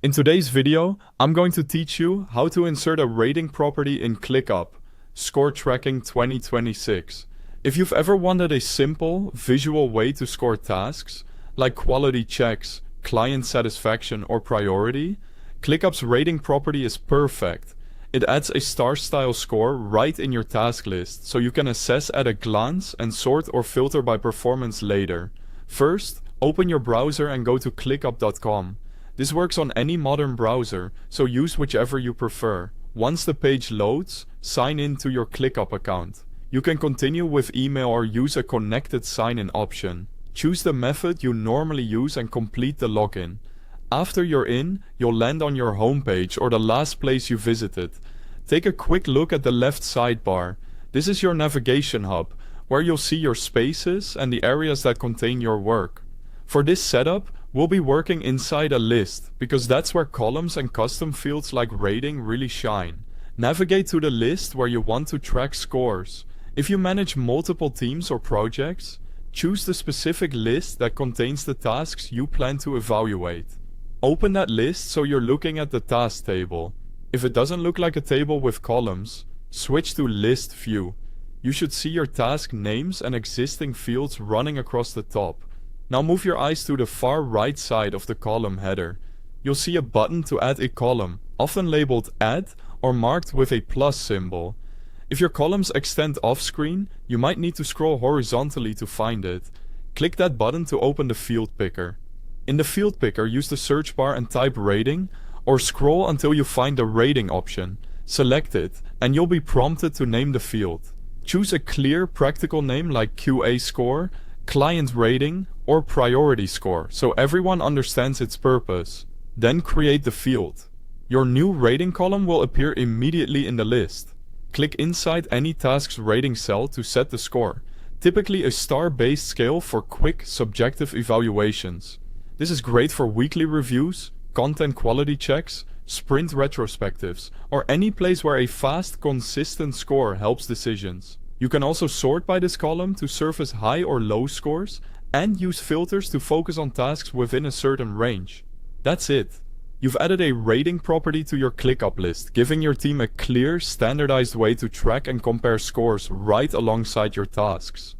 In today's video, I'm going to teach you how to insert a rating property in ClickUp, Score Tracking 2026. If you've ever wanted a simple, visual way to score tasks, like quality checks, client satisfaction, or priority, ClickUp's rating property is perfect. It adds a star-style score right in your task list, so you can assess at a glance and sort or filter by performance later. First, open your browser and go to clickup.com. This works on any modern browser, so use whichever you prefer. Once the page loads, sign in to your ClickUp account. You can continue with email or use a connected sign-in option. Choose the method you normally use and complete the login. After you're in, you'll land on your homepage or the last place you visited. Take a quick look at the left sidebar. This is your navigation hub, where you'll see your spaces and the areas that contain your work. For this setup, we'll be working inside a list, because that's where columns and custom fields like rating really shine. Navigate to the list where you want to track scores. If you manage multiple teams or projects, choose the specific list that contains the tasks you plan to evaluate. Open that list so you're looking at the task table. If it doesn't look like a table with columns, switch to List View. You should see your task names and existing fields running across the top. Now move your eyes to the far right side of the column header. You'll see a button to add a column, often labeled Add or marked with a plus symbol. If your columns extend off-screen, you might need to scroll horizontally to find it. Click that button to open the field picker. In the field picker, use the search bar and type rating, or scroll until you find the rating option. Select it, and you'll be prompted to name the field. Choose a clear, practical name like QA score, client rating, or priority score, so everyone understands its purpose. Then create the field. Your new rating column will appear immediately in the list. Click inside any task's rating cell to set the score, typically a star-based scale for quick, subjective evaluations. This is great for weekly reviews, content quality checks, sprint retrospectives, or any place where a fast, consistent score helps decisions. You can also sort by this column to surface high or low scores, and use filters to focus on tasks within a certain range. That's it. You've added a rating property to your ClickUp list, giving your team a clear, standardized way to track and compare scores right alongside your tasks.